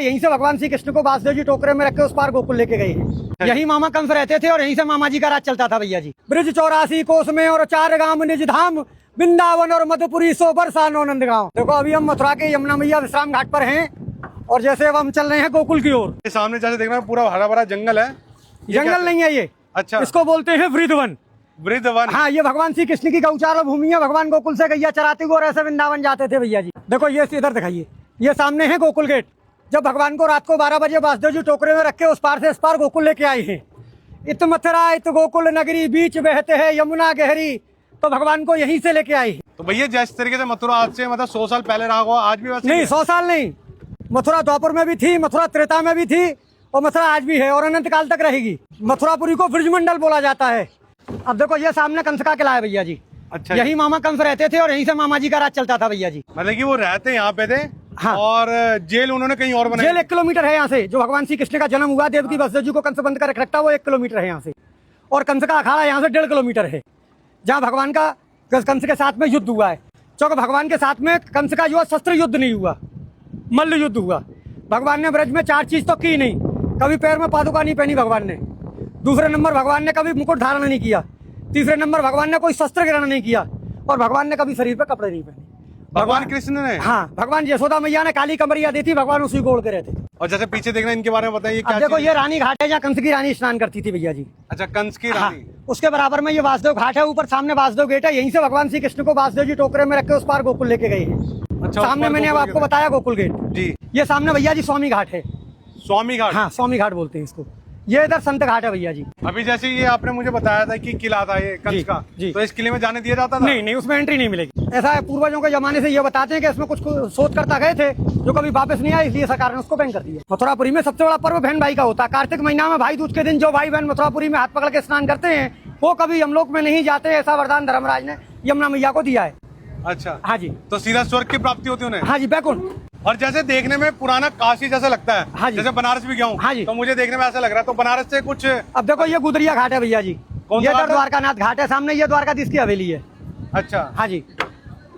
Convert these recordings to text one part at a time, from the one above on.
यहीं से भगवान श्री कृष्ण को वासुदेव जी टोकरे में रख के उस पार गोकुल लेके गए हैं। यही मामा कंस रहते थे और यहीं से मामा जी का राज चलता था भैया जी। ब्रिज 84 कोस में और 4 गांव निज धाम, वृंदावन और मधुपुरी 100 बरसा नंद गाँव। देखो अभी हम मथुरा के यमुना मैया विश्राम घाट पर हैं और जैसे अब हम चल रहे हैं गोकुल की ओर। सामने जैसे देख रहे हैं पूरा हरा भरा जंगल है। जंगल नहीं है ये, अच्छा, इसको बोलते हैं वृंदावन। वृंदावन, हाँ, ये भगवान श्री कृष्ण की गौचार भूमि है। भगवान गोकुल से गैया चराते हुए और ऐसे वृंदावन जाते थे भैया जी। देखो ये इधर दिखाइए, ये सामने है गोकुल गेट। जब भगवान को रात को 12 बजे वासुदेव जी टोकरे में रख के उस पार से इस पार गोकुल लेके आए हैं। इत मथुरा इत गोकुल नगरी, बीच बहते हैं यमुना गहरी, तो भगवान को यहीं से लेके आए। तो भैया जिस तरीके से मथुरा आज से मतलब 100 साल पहले रहा होगा, आज भी वैसे नहीं, 100 साल नहीं। मथुरा द्वापर में भी थी, मथुरा त्रेता में भी थी और मथुरा आज भी है और अनंत काल तक रहेगी। मथुरापुरी को ब्रजमंडल बोला जाता है। अब देखो ये सामने कंस का किला है भैया जी। अच्छा, यही मामा कंस रहते थे और यहीं से मामा जी का राज चलता था भैया जी। मतलब कि वो रहते यहाँ पे थे। हाँ। और जेल उन्होंने कहीं और बनाई। जेल 1 किलोमीटर है यहाँ से। जो भगवान श्री कृष्ण का जन्म हुआ, देवकी वसुदेव जी को कंस बंद कर रखता, वो 1 किलोमीटर है यहाँ से। और कंस का अखाड़ा यहाँ से 1.5 किलोमीटर है, जहाँ भगवान का कंस के साथ में युद्ध हुआ है। क्योंकि भगवान के साथ में कंस का जो शस्त्र युद्ध नहीं हुआ, मल्ल युद्ध हुआ। भगवान ने ब्रज में 4 चीज तो की नहीं। कभी पैर में पादुका नहीं पहनी भगवान ने। दूसरे नंबर भगवान ने कभी मुकुट धारण नहीं किया। तीसरे नंबर भगवान ने कोई शस्त्र ग्रहण नहीं किया और भगवान ने कभी शरीर पर कपड़े नहीं पहने। भगवान कृष्ण ने? हाँ, भगवान यशोदा मैया ने काली कमरिया दी थी, भगवान उसी को ओढ़ के रहते थे। और जैसे पीछे देख रहे हैं इनके बारे में बताइए। अब देखो ये रानी घाट है जहाँ कंस की रानी स्नान करती थी भैया जी। अच्छा, कंस की रानी। हाँ, उसके बराबर में ये वासुदेव घाट है। ऊपर सामने वासुदेव गेट है। यहीं से भगवान श्री कृष्ण को वासुदेव जी टोकरे में रख के उस पार गोकुल लेके गए हैं। अच्छा, सामने मैंने अब आपको बताया गोकुल गेट जी। ये सामने भैया जी स्वामी घाट है। स्वामी घाट? हाँ, स्वामी घाट बोलते हैं इसको। ये इधर संत घाट है भैया जी। अभी जैसे ये आपने मुझे बताया था कि किला था ये कंस का, तो इस किले में जाने दिया जाता था? नहीं, उसमें एंट्री नहीं मिलेगी। ऐसा है, पूर्वजों के जमाने से ये बताते हैं कि इसमें कुछ शोध करता गए थे जो कभी वापस नहीं आए, इसलिए सरकार ने उसको बैन कर दिया। मथुरापुरी में सबसे बड़ा पर्व बहन भाई का होता है। कार्तिक महीना में भाई दूज के दिन जो भाई बहन मथुरापुरी में हाथ पकड़ के स्नान करते हैं वो कभी यमलोक में नहीं जाते। ऐसा वरदान धर्मराज ने यमुना मैया को दिया है। अच्छा, हाँ जी। तो सीधा स्वर्ग की प्राप्ति होती है उन्हें? हाँ जी, बैकुंठ। और जैसे देखने में पुराना काशी जैसा लगता है। हाँ जी। जैसे बनारस भी गया हूँ। हाँ जी। तो मुझे देखने में ऐसा लग रहा है। तो बनारस से कुछ अब देखो ये गुदरिया घाट है भैया जी। कौन ये सा घाट है? द्वारकानाथ घाट है सामने। ये द्वारकाधीश की हवेली है। अच्छा, हाँ जी।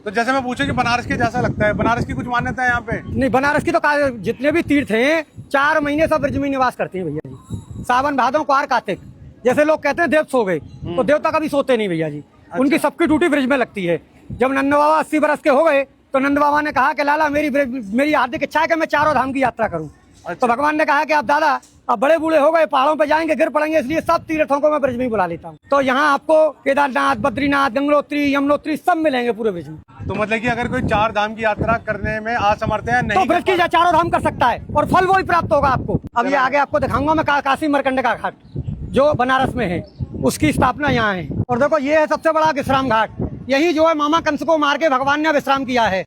तो जैसे मैं पूछूं कि बनारस के जैसा लगता है, बनारस की कुछ मान्यता है यहाँ पे? नहीं, बनारस की तो जितने भी तीर्थ हैं 4 महीने सब ब्रज में निवास करते हैं भैया जी। सावन भादों क्वार कार्तिक। जैसे लोग कहते हैं देव सो गए, तो देवता कभी सोते नहीं भैया जी। उनकी सबकी ड्यूटी ब्रज में लगती है। जब नंद बाबा 80 बरस के हो गए तो नंद बाबा ने कहा कि लाला मेरी हार्दिक इच्छा है कि मैं 4 धाम की यात्रा करूं। तो भगवान ने कहा कि अब दादा अब बड़े बूढ़े हो गए, पहाड़ों पे जाएंगे, गिर पड़ेंगे, इसलिए सब तीर्थों को मैं ब्रज में ही बुला लेता हूँ। तो यहाँ आपको केदारनाथ, बद्रीनाथ, गंगोत्री, यमुनोत्री सब मिलेंगे पूरे ब्रज में। तो मतलब कि अगर कोई 4 धाम की यात्रा करने में असमर्थ है, नहीं तो ब्रज की 4 धाम कर सकता है और फल वही प्राप्त होगा आपको। अब ये आगे आपको दिखाऊंगा मैं काशी मरकंड का घाट जो बनारस में है, उसकी स्थापना यहाँ है। और देखो ये है सबसे बड़ा विश्राम घाट। यही जो है मामा कंस को मार के भगवान ने विश्राम किया है।